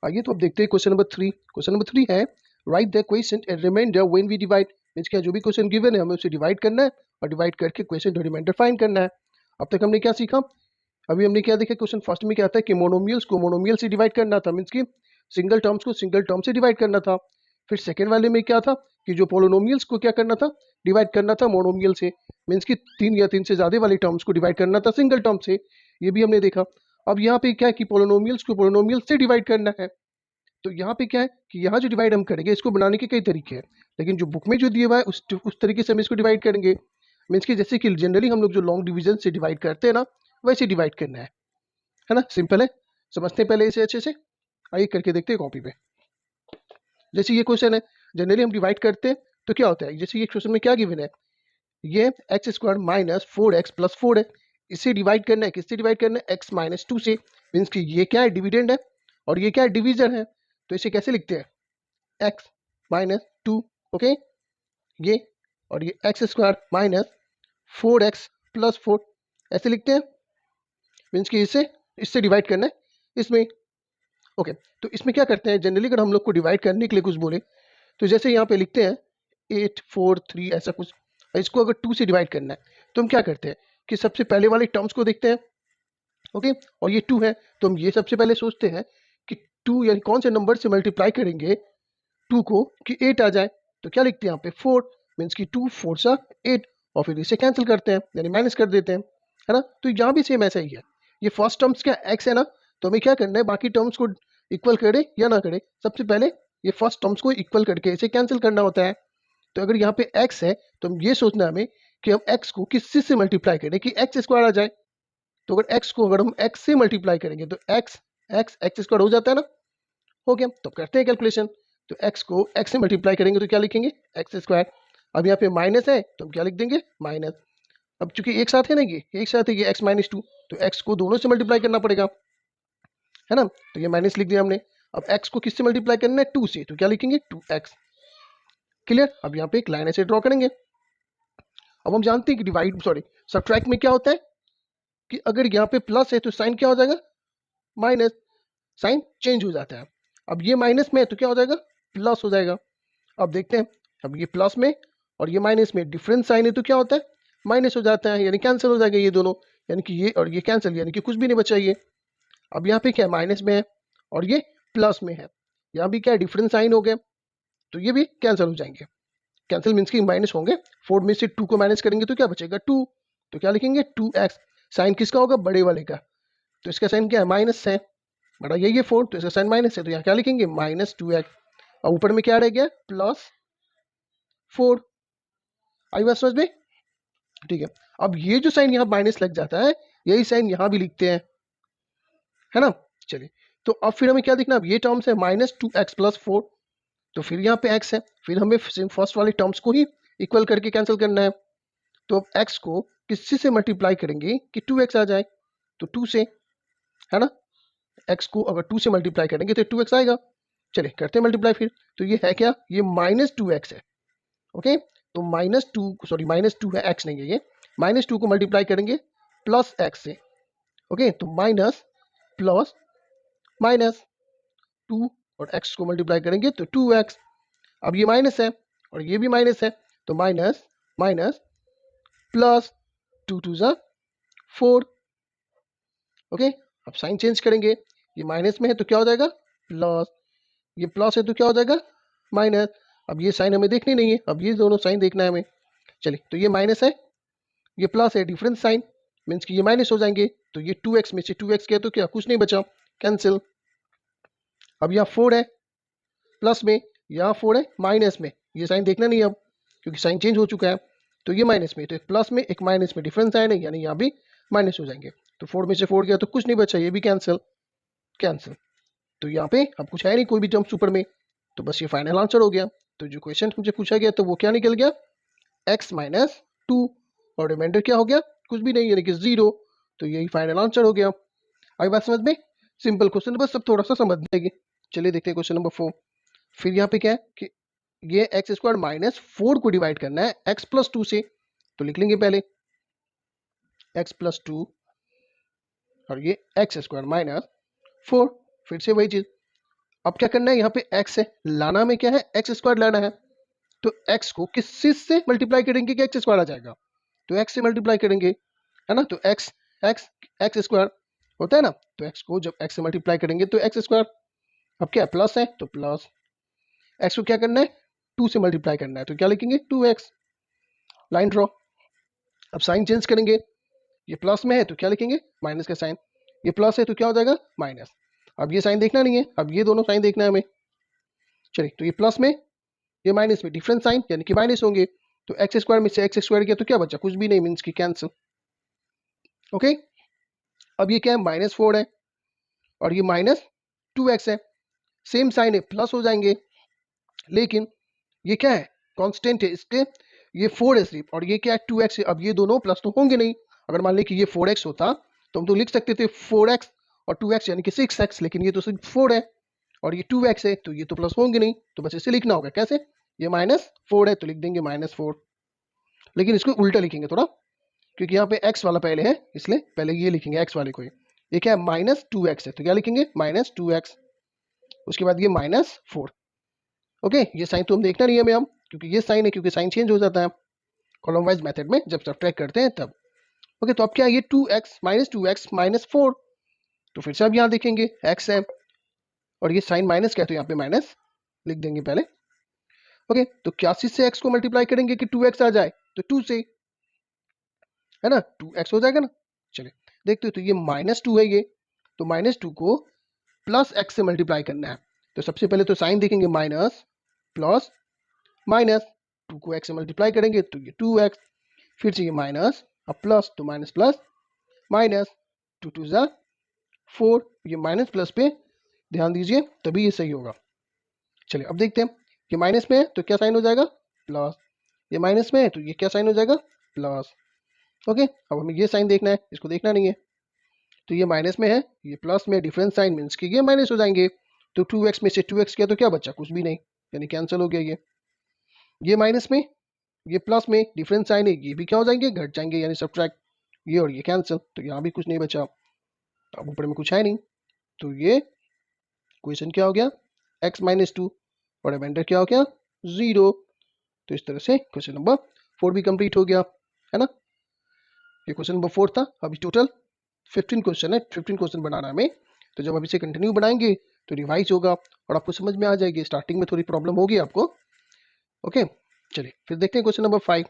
आइए तो अब देखते हैं क्वेश्चन नंबर 3। क्वेश्चन नंबर 3 है write the question and reminder when we divide. Means क्या जो भी क्वेश्चन गिवन है हमें उसे डिवाइड करना है और डिवाइड करके क्वेश्चन और रिमाइंडर फाइंड करना है। अब तक हमने क्या सीखा? अभी हमने क्या देखा? क्वेश्चन फर्स्ट में क्या आता है कि मोनोमियल्स को मोनोमियल से डिवाइड करना था, मींस की सिंगल टर्म्स को सिंगल टर्म से डिवाइड करना था। फिर सेकेंड वाले में क्या था कि जो पोलिनोमियल्स को क्या करना था, डिवाइड करना था मोनोमियल से, मींस की तीन या तीन से ज्यादा वाले टर्म्स को डिवाइड करना था सिंगल टर्म से। ये भी हमने देखा। अब यहाँ पे क्या है कि पोलिनोमियल्स को पोलिनोमियल से डिवाइड करना है। तो यहाँ पे क्या है कि यहाँ जो डिवाइड हम करेंगे इसको बनाने के कई तरीके हैं, लेकिन जो बुक में जो दिया हुआ है उस तरीके से हम इसको डिवाइड करेंगे। मीन्स कि जैसे कि जनरली हम लोग जो लॉन्ग डिवीजन से डिवाइड करते हैं ना, वैसे डिवाइड करना है ना। सिंपल है, समझते हैं पहले इसे अच्छे से। आइए करके देखते हैं कॉपी पे। जैसे ये क्वेश्चन है, जनरली हम डिवाइड करते हैं तो क्या होता है, जैसे ये क्वेश्चन में क्या गिवन है, ये एक्स स्क्वायर माइनस 4x+4 है। इसे डिवाइड करना है, किससे डिवाइड करना है? x-2 से। मीन्स कि ये क्या है? डिविडेंड है और ये क्या है? डिवीजन है। तो इसे कैसे लिखते हैं? x-2, ओके, ये और ये एक्स स्क्वायर माइनस 4x+4 ऐसे लिखते हैं। मीन्स कि इससे इससे डिवाइड करना है इसमें। ओके, तो इसमें क्या करते हैं, जनरली अगर हम लोग को डिवाइड करने के लिए कुछ बोले तो जैसे यहाँ पे लिखते हैं 8 4 3 ऐसा कुछ। इसको अगर 2 से डिवाइड करना है तो हम क्या करते हैं कि सबसे पहले वाले टर्म्स को देखते हैं, ओके, और ये 2 है तो हम ये सबसे पहले सोचते हैं कि 2 यानी कौन से नंबर से मल्टीप्लाई करेंगे 2 को कि 8 आ जाए। तो क्या लिखते हैं यहाँ पे 4, मीन्स कि 2 4 सा 8, और फिर इसे कैंसिल करते हैं यानी माइनस कर देते हैं, है ना। तो यहाँ भी सेम ऐसा ही है। ये फर्स्ट टर्म्स क्या x है ना, तो हमें क्या करना है, बाकी टर्म्स को इक्वल करे या ना करे, सबसे पहले ये फर्स्ट टर्म्स को इक्वल करके इसे कैंसिल करना होता है। तो अगर यहाँ पे x है तो हम ये सोचना है हमें कि हम x को किससे से मल्टीप्लाई करें कि एक्स स्क्वायर आ जाए। तो अगर x को अगर हम x से मल्टीप्लाई करेंगे तो एक्स स्क्वायर हो जाता है ना, हो गया। तो करते हैं कैलकुलेशन। तो x को x से मल्टीप्लाई करेंगे तो क्या लिखेंगे? X square. अब यहाँ पे माइनस है तो हम क्या लिख देंगे? माइनस। अब चूंकि एक साथ है ना, ये एक साथ है, ये x-2, तो x को दोनों से मल्टीप्लाई करना पड़ेगा, है ना। तो ये माइनस लिख दिया हमने। अब x को किससे मल्टीप्लाई करना है? 2 से, तो क्या लिखेंगे? 2x। क्लियर। अब यहाँ पे एक लाइन ऐसे ड्रॉ करेंगे। अब हम जानते हैं कि डिवाइड सॉरी सब्ट्रैक्ट में क्या होता है कि अगर यहाँ पे प्लस है तो साइन क्या हो जाएगा? माइनस। साइन चेंज हो जाता है। अब ये माइनस में है तो क्या हो जाएगा? प्लस हो जाएगा। अब देखते हैं, अब ये प्लस में और ये माइनस में डिफरेंस साइन है तो क्या होता है? माइनस हो जाता है, यानी कैंसिल हो जाएगा ये दोनों, यानी कि ये और ये कैंसिल, यानी कि कुछ भी नहीं बचा ये। अब यहाँ पे क्या है? माइनस में है और ये प्लस में है। यहाँ भी क्या है? डिफरेंस साइन हो गए तो ये भी कैंसिल हो जाएंगे। कैंसिल मीन्स की माइनस होंगे। 4 में से 2 को माइनस करेंगे तो क्या बचेगा? 2। तो क्या लिखेंगे? 2x। साइन किसका होगा? बड़े वाले का। तो इसका साइन क्या है? माइनस है। बड़ा यही है 4, तो इसका साइन माइनस है, तो यहाँ क्या लिखेंगे? -2x। और ऊपर में क्या रह गया? +4। आई बात समझ में? ठीक है। अब ये जो साइन यहाँ माइनस लग जाता है, यही साइन यहाँ भी लिखते हैं, है ना। चलिए, तो अब फिर हमें क्या देखना, अब ये टर्म्स है -2x+4, तो फिर यहाँ पे x है, फिर हमें फर्स्ट वाले टर्म्स को ही इक्वल करके कैंसिल करना है। तो अब x को किससे से मल्टीप्लाई करेंगे कि 2x आ जाए? तो 2 से, है ना। x को अगर 2 से मल्टीप्लाई करेंगे तो 2x आएगा। चलिए करते हैं मल्टीप्लाई फिर। तो ये है क्या? ये -2x है, ओके। तो -2 है, x नहीं है ये। -2 को मल्टीप्लाई करेंगे +x से, ओके। तो माइनस प्लस माइनस 2 और x को मल्टीप्लाई करेंगे तो 2x। अब ये माइनस है और ये भी माइनस है, तो माइनस माइनस प्लस 2 2 ज़ा 4, ओके। अब साइन चेंज करेंगे, ये माइनस में है तो क्या हो जाएगा? प्लस। ये प्लस है तो क्या हो जाएगा? माइनस। अब ये साइन हमें देखनी नहीं है, अब ये दोनों साइन देखना है हमें। चलिए, तो ये माइनस है, ये प्लस है, डिफरेंस साइन, मीन्स कि ये माइनस हो जाएंगे। तो ये 2x में से 2x गया तो क्या? कुछ नहीं बचा, कैंसिल। अब यहाँ 4 है प्लस में, यहाँ 4 है माइनस में, ये साइन देखना नहीं है अब क्योंकि साइन चेंज हो चुका है। तो ये माइनस में, तो एक प्लस में एक माइनस में डिफरेंस साइन है, यानी यहाँ भी माइनस हो जाएंगे। तो 4 में से 4 गया तो कुछ नहीं बचा, ये भी कैंसिल कैंसिल। तो यहाँ पे अब कुछ है नहीं कोई भी टर्म्स ऊपर में, तो बस ये फाइनल आंसर हो गया। तो जो क्वेश्चन मुझे पूछा गया तो वो क्या निकल गया? x-2, और रिमाइंडर क्या हो गया? कुछ भी नहीं, यानी कि 0। तो यही फाइनल आंसर हो गया। आई बात समझ में? सिंपल क्वेश्चन, बस सब थोड़ा सा समझ जाएगी। चलिए देखते हैं क्वेश्चन नंबर 4। फिर यहाँ पे क्या है कि ये x² - 4 को डिवाइड करना है x+2 से, तो लिख लेंगे पहले x+2 और ये x² - 4। फिर से वही चीज, अब क्या करना है, यहाँ पे x है, लाना में क्या है, एक्स स्क्वायर लाना है। तो x को किस चीज से मल्टीप्लाई करेंगे कि एक्स स्क्वायर आ जाएगा, तो x से मल्टीप्लाई करेंगे, है ना। तो x x एक्स स्क्वायर होता है ना, तो x को जब x से मल्टीप्लाई करेंगे तो एक्स स्क्वायर। अब क्या प्लस है तो प्लस, x को क्या करना है, 2 से मल्टीप्लाई करना है, तो क्या लिखेंगे 2x। Line draw. अब साइन चेंज करेंगे, ये प्लस में है तो क्या लिखेंगे माइनस का साइन, ये प्लस है तो क्या हो जाएगा माइनस। अब ये साइन देखना नहीं है, अब ये दोनों साइन देखना है हमें। चलिए, तो ये प्लस में ये माइनस में डिफरेंट साइन यानी कि माइनस होंगे, तो एक्स स्क्वायर में से एक्स स्क्वायर किया तो क्या बचा, कुछ भी नहीं, मीन्स की कैंसिल। ओके, अब ये क्या है -4 है और ये -2x है, सेम साइन है, प्लस हो जाएंगे, लेकिन ये क्या है कांस्टेंट है, इसके ये 4 है सिर्फ, और ये क्या है 2x है। अब ये दोनों प्लस तो होंगे नहीं, अगर मान लें कि ये 4x होता तो हम तो लिख सकते थे 4x और 2x यानी कि 6x, लेकिन ये तो सिर्फ 4 है और ये 2x है, तो ये तो प्लस होंगे नहीं, तो बस इसे लिखना होगा कैसे, ये -4 है तो लिख देंगे -4, लेकिन इसको उल्टा लिखेंगे थोड़ा, क्योंकि यहाँ पे x वाला पहले है, इसलिए पहले ये लिखेंगे x वाले को। ये क्या है -2x है, तो क्या लिखेंगे -2x, उसके बाद ये -4। ओके, ये साइन तो हम देखना नहीं है हमें, हम क्योंकि ये साइन है, क्योंकि साइन चेंज हो जाता है कॉलम वाइज मेथड में जब सब्ट्रैक्ट करते हैं तब। ओके, तो अब क्या है ये 2x -2x -4, तो फिर से अब यहाँ देखेंगे x है और ये साइन माइनस क्या है, तो यहाँ पे माइनस लिख देंगे पहले। ओके, तो क्या चीज से x को मल्टीप्लाई करेंगे कि 2x आ जाए, तो 2 से, है ना, 2x हो जाएगा ना। चलिए देखते हो, तो ये -2 है ये, तो -2 को प्लस x से मल्टीप्लाई करना है, तो सबसे पहले तो साइन देखेंगे माइनस प्लस माइनस, 2 को x से मल्टीप्लाई करेंगे तो ये 2x, फिर से ये माइनस, अब प्लस तो माइनस प्लस माइनस, 2 2 जा 4, ये माइनस प्लस पे ध्यान दीजिए तभी ये सही होगा। चलिए अब देखते हैं, ये माइनस में है तो क्या साइन हो जाएगा प्लस, ये माइनस में है तो ये क्या साइन हो जाएगा प्लस। ओके, अब हमें ये साइन देखना है, इसको देखना नहीं है, तो ये माइनस में है, ये प्लस में, डिफरेंस साइन मीन्स कि ये माइनस हो जाएंगे, तो 2x में से 2x किया तो क्या बचा, कुछ भी नहीं, यानी कैंसिल हो गया ये माइनस में, ये प्लस में, डिफरेंस साइन है, ये भी क्या हो जाएंगे घट जाएंगे यानी सब्ट्रैक्ट, ये और ये कैंसिल, तो यहाँ भी कुछ नहीं बचा, अब ऊपर में कुछ है नहीं, तो ये क्वेश्चन क्या हो गया x-2 और रिमाइंडर क्या हो गया 0। तो इस तरह से क्वेश्चन नंबर 4 भी कंप्लीट हो गया, है ना। ये क्वेश्चन नंबर 4 था। अभी टोटल 15 क्वेश्चन है, 15 क्वेश्चन बनाना है हमें, तो जब अभी से कंटिन्यू बनाएंगे तो रिवाइज होगा और आपको समझ में आ जाएगी, स्टार्टिंग में थोड़ी प्रॉब्लम होगी आपको। ओके, चलिए फिर देखते हैं क्वेश्चन नंबर 5।